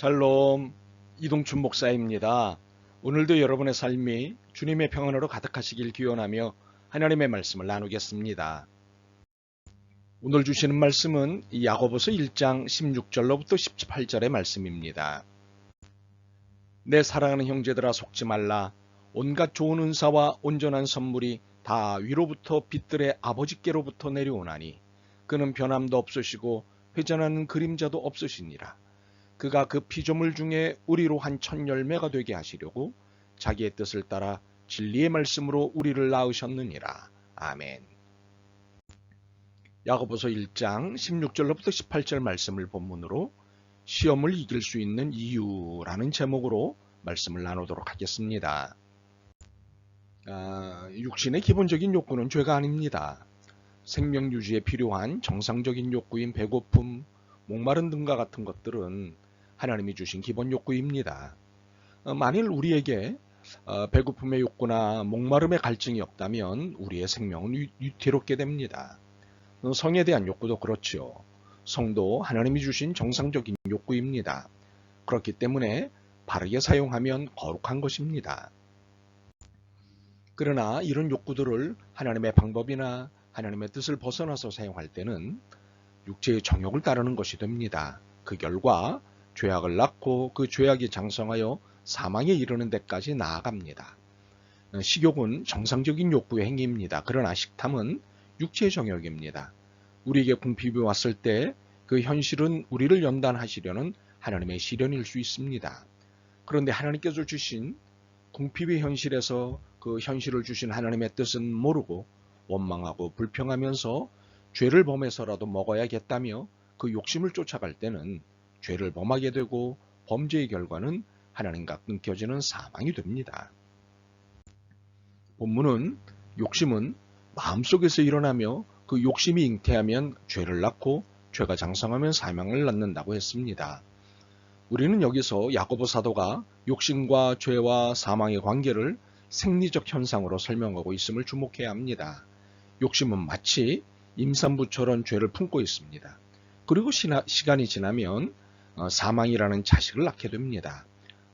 샬롬, 이동춘 목사입니다. 오늘도 여러분의 삶이 주님의 평안으로 가득하시길 기원하며 하나님의 말씀을 나누겠습니다. 오늘 주시는 말씀은 야고보서 1장 16절로부터 18절의 말씀입니다. 내 사랑하는 형제들아 속지 말라. 온갖 좋은 은사와 온전한 선물이 다 위로부터 빛들의 아버지께로부터 내려오나니 그는 변함도 없으시고 회전하는 그림자도 없으시니라. 그가 그 피조물 중에 우리로 한 첫 열매가 되게 하시려고 자기의 뜻을 따라 진리의 말씀으로 우리를 낳으셨느니라. 아멘. 야고보서 1장 16절로부터 18절 말씀을 본문으로 시험을 이길 수 있는 이유라는 제목으로 말씀을 나누도록 하겠습니다. 육신의 기본적인 욕구는 죄가 아닙니다. 생명 유지에 필요한 정상적인 욕구인 배고픔, 목마른 등과 같은 것들은 하나님이 주신 기본 욕구입니다. 만일 우리에게 배고픔의 욕구나 목마름의 갈증이 없다면 우리의 생명은 위태롭게 됩니다. 성에 대한 욕구도 그렇죠. 성도 하나님이 주신 정상적인 욕구입니다. 그렇기 때문에 바르게 사용하면 거룩한 것입니다. 그러나 이런 욕구들을 하나님의 방법이나 하나님의 뜻을 벗어나서 사용할 때는 육체의 정욕을 따르는 것이 됩니다. 그 결과 죄악을 낳고 그 죄악이 장성하여 사망에 이르는 데까지 나아갑니다. 식욕은 정상적인 욕구의 행위입니다. 그러나 식탐은 육체의 정욕입니다. 우리에게 궁핍이 왔을 때 그 현실은 우리를 연단하시려는 하나님의 시련일 수 있습니다. 그런데 하나님께서 주신 궁핍의 현실에서 그 현실을 주신 하나님의 뜻은 모르고 원망하고 불평하면서 죄를 범해서라도 먹어야겠다며 그 욕심을 쫓아갈 때는 죄를 범하게 되고 범죄의 결과는 하나님과 끊겨지는 사망이 됩니다. 본문은 욕심은 마음속에서 일어나며 그 욕심이 잉태하면 죄를 낳고 죄가 장성하면 사망을 낳는다고 했습니다. 우리는 여기서 야고보 사도가 욕심과 죄와 사망의 관계를 생리적 현상으로 설명하고 있음을 주목해야 합니다. 욕심은 마치 임산부처럼 죄를 품고 있습니다. 그리고 시간이 지나면 사망이라는 자식을 낳게 됩니다.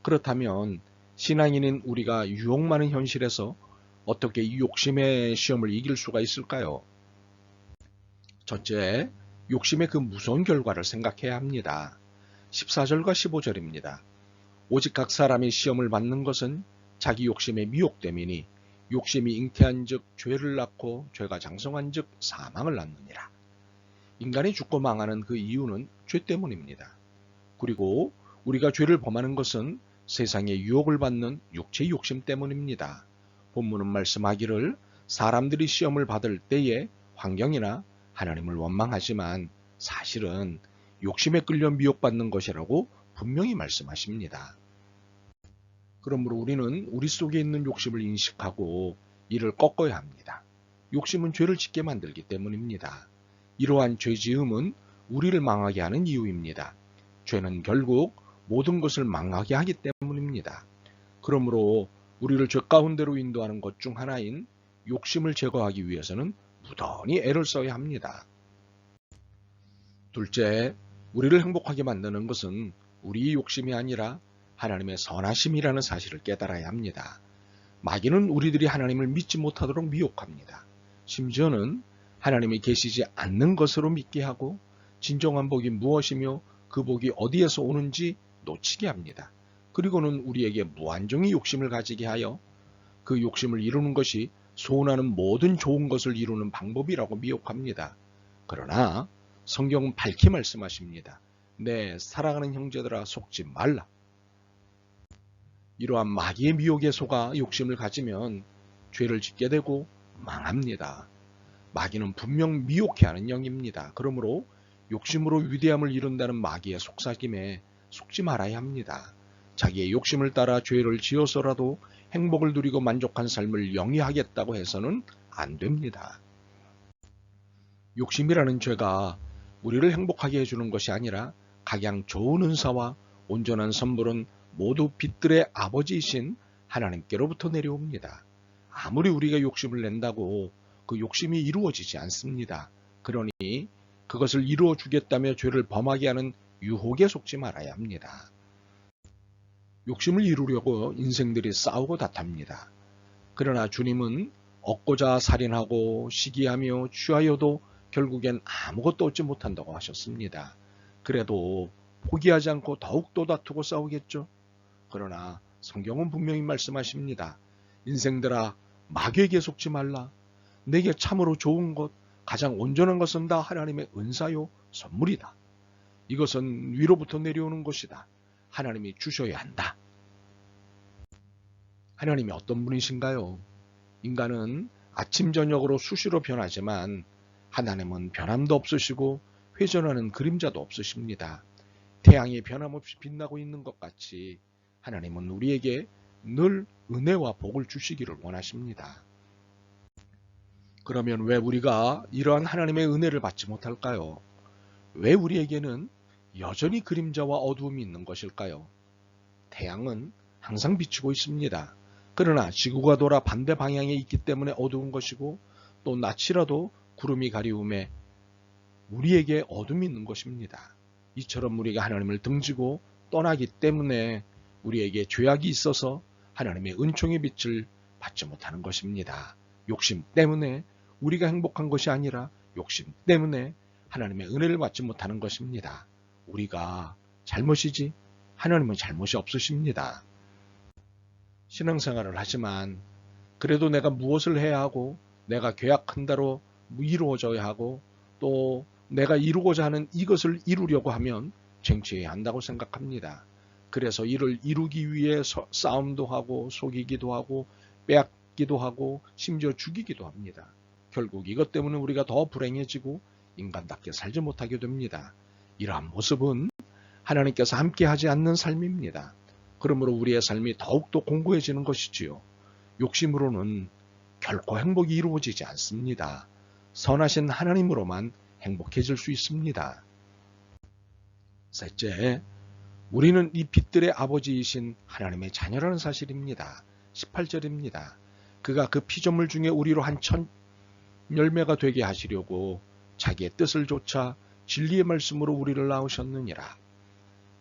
그렇다면 신앙인인 우리가 유혹 많은 현실에서 어떻게 이 욕심의 시험을 이길 수가 있을까요? 첫째, 욕심의 그 무서운 결과를 생각해야 합니다. 14절과 15절입니다. 오직 각 사람이 시험을 받는 것은 자기 욕심의 미혹됨이니 욕심이 잉태한 즉 죄를 낳고 죄가 장성한 즉 사망을 낳느니라. 인간이 죽고 망하는 그 이유는 죄 때문입니다. 그리고 우리가 죄를 범하는 것은 세상의 유혹을 받는 육체의 욕심 때문입니다. 본문은 말씀하기를 사람들이 시험을 받을 때에 환경이나 하나님을 원망하지만 사실은 욕심에 끌려 미혹받는 것이라고 분명히 말씀하십니다. 그러므로 우리는 우리 속에 있는 욕심을 인식하고 이를 꺾어야 합니다. 욕심은 죄를 짓게 만들기 때문입니다. 이러한 죄지음은 우리를 망하게 하는 이유입니다. 죄는 결국 모든 것을 망하게 하기 때문입니다. 그러므로 우리를 죄 가운데로 인도하는 것 중 하나인 욕심을 제거하기 위해서는 무던히 애를 써야 합니다. 둘째, 우리를 행복하게 만드는 것은 우리의 욕심이 아니라 하나님의 선하심이라는 사실을 깨달아야 합니다. 마귀는 우리들이 하나님을 믿지 못하도록 미혹합니다. 심지어는 하나님이 계시지 않는 것으로 믿게 하고 진정한 복이 무엇이며 그 복이 어디에서 오는지 놓치게 합니다. 그리고는 우리에게 무한정의 욕심을 가지게 하여 그 욕심을 이루는 것이 소원하는 모든 좋은 것을 이루는 방법이라고 미혹합니다. 그러나 성경은 밝히 말씀하십니다. 내 사랑하는 형제들아 속지 말라. 이러한 마귀의 미혹에 속아 욕심을 가지면 죄를 짓게 되고 망합니다. 마귀는 분명 미혹해 하는 영입니다. 그러므로 욕심으로 위대함을 이룬다는 마귀의 속삭임에 속지 말아야 합니다. 자기의 욕심을 따라 죄를 지어서라도 행복을 누리고 만족한 삶을 영위하겠다고 해서는 안 됩니다. 욕심이라는 죄가 우리를 행복하게 해주는 것이 아니라 각양 좋은 은사와 온전한 선물은 모두 빛들의 아버지이신 하나님께로부터 내려옵니다. 아무리 우리가 욕심을 낸다고 그 욕심이 이루어지지 않습니다. 그러니 그것을 이루어 주겠다며 죄를 범하게 하는 유혹에 속지 말아야 합니다. 욕심을 이루려고 인생들이 싸우고 다툽니다. 그러나 주님은 얻고자 살인하고 시기하며 취하여도 결국엔 아무것도 얻지 못한다고 하셨습니다. 그래도 포기하지 않고 더욱더 다투고 싸우겠죠. 그러나 성경은 분명히 말씀하십니다. 인생들아, 마귀에게 속지 말라. 내게 참으로 좋은 것, 가장 온전한 것은 다 하나님의 은사요 선물이다. 이것은 위로부터 내려오는 것이다. 하나님이 주셔야 한다. 하나님이 어떤 분이신가요? 인간은 아침 저녁으로 수시로 변하지만 하나님은 변함도 없으시고 회전하는 그림자도 없으십니다. 태양이 변함없이 빛나고 있는 것 같이 하나님은 우리에게 늘 은혜와 복을 주시기를 원하십니다. 그러면 왜 우리가 이러한 하나님의 은혜를 받지 못할까요? 왜 우리에게는 여전히 그림자와 어두움이 있는 것일까요? 태양은 항상 비추고 있습니다. 그러나 지구가 돌아 반대 방향에 있기 때문에 어두운 것이고 또 낮이라도 구름이 가리움에 우리에게 어둠이 있는 것입니다. 이처럼 우리가 하나님을 등지고 떠나기 때문에 우리에게 죄악이 있어서 하나님의 은총의 빛을 받지 못하는 것입니다. 욕심 때문에 우리가 행복한 것이 아니라 욕심 때문에 하나님의 은혜를 받지 못하는 것입니다. 우리가 잘못이지 하나님은 잘못이 없으십니다. 신앙생활을 하지만 그래도 내가 무엇을 해야 하고 내가 계약한 대로 이루어져야 하고 또 내가 이루고자 하는 이것을 이루려고 하면 쟁취해야 한다고 생각합니다. 그래서 이를 이루기 위해 싸움도 하고 속이기도 하고 빼앗기도 하고 심지어 죽이기도 합니다. 결국 이것 때문에 우리가 더 불행해지고 인간답게 살지 못하게 됩니다. 이러한 모습은 하나님께서 함께하지 않는 삶입니다. 그러므로 우리의 삶이 더욱더 공고해지는 것이지요. 욕심으로는 결코 행복이 이루어지지 않습니다. 선하신 하나님으로만 행복해질 수 있습니다. 셋째, 우리는 이 빛들의 아버지이신 하나님의 자녀라는 사실입니다. 18절입니다. 그가 그 피조물 중에 우리로 한 천 열매가 되게 하시려고 자기의 뜻을 좇아 진리의 말씀으로 우리를 낳으셨느니라.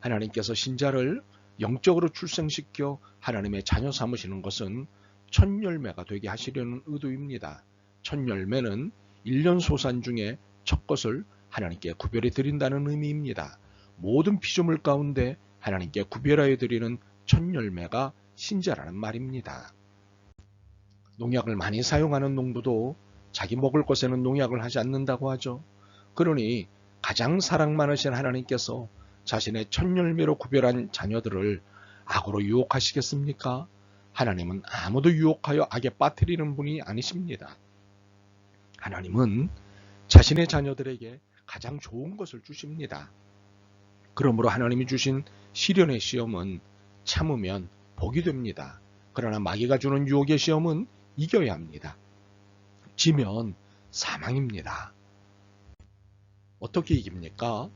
하나님께서 신자를 영적으로 출생시켜 하나님의 자녀 삼으시는 것은 첫 열매가 되게 하시려는 의도입니다. 첫 열매는 1년 소산 중에 첫 것을 하나님께 구별해 드린다는 의미입니다. 모든 피조물 가운데 하나님께 구별하여 드리는 첫 열매가 신자라는 말입니다. 농약을 많이 사용하는 농부도 자기 먹을 것에는 농약을 하지 않는다고 하죠. 그러니 가장 사랑 많으신 하나님께서 자신의 첫 열매로 구별한 자녀들을 악으로 유혹하시겠습니까? 하나님은 아무도 유혹하여 악에 빠뜨리는 분이 아니십니다. 하나님은 자신의 자녀들에게 가장 좋은 것을 주십니다. 그러므로 하나님이 주신 시련의 시험은 참으면 복이 됩니다. 그러나 마귀가 주는 유혹의 시험은 이겨야 합니다. 지면 사망입니다. 어떻게 이깁니까?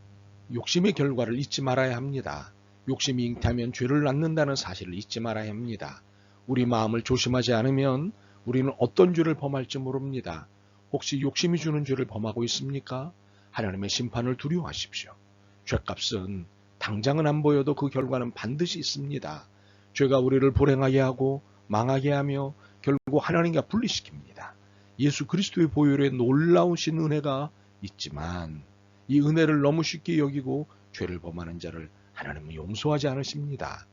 욕심의 결과를 잊지 말아야 합니다. 욕심이 잉태하면 죄를 낳는다는 사실을 잊지 말아야 합니다. 우리 마음을 조심하지 않으면 우리는 어떤 죄를 범할지 모릅니다. 혹시 욕심이 주는 죄를 범하고 있습니까? 하나님의 심판을 두려워하십시오. 죄값은 당장은 안 보여도 그 결과는 반드시 있습니다. 죄가 우리를 불행하게 하고 망하게 하며 결국 하나님과 분리시킵니다. 예수 그리스도의 보혈에 놀라우신 은혜가 있지만 이 은혜를 너무 쉽게 여기고 죄를 범하는 자를 하나님은 용서하지 않으십니다.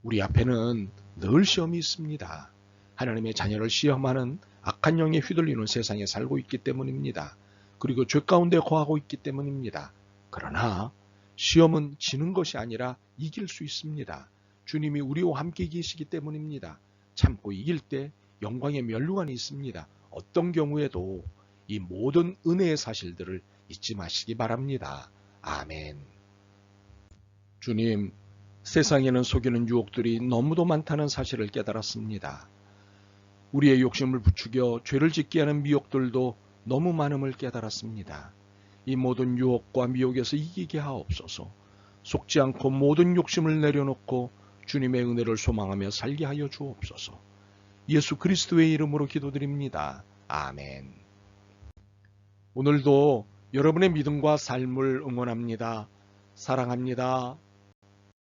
우리 앞에는 늘 시험이 있습니다. 하나님의 자녀를 시험하는 악한 영에 휘둘리는 세상에 살고 있기 때문입니다. 그리고 죄 가운데 거하고 있기 때문입니다. 그러나 시험은 지는 것이 아니라 이길 수 있습니다. 주님이 우리와 함께 계시기 때문입니다. 참고 이길 때 영광의 면류관이 있습니다. 어떤 경우에도 이 모든 은혜의 사실들을 잊지 마시기 바랍니다. 아멘. 주님, 세상에는 속이는 유혹들이 너무도 많다는 사실을 깨달았습니다. 우리의 욕심을 부추겨 죄를 짓게 하는 미혹들도 너무 많음을 깨달았습니다. 이 모든 유혹과 미혹에서 이기게 하옵소서. 속지 않고 모든 욕심을 내려놓고 주님의 은혜를 소망하며 살게 하여 주옵소서. 예수 그리스도의 이름으로 기도드립니다. 아멘. 오늘도 여러분의 믿음과 삶을 응원합니다. 사랑합니다.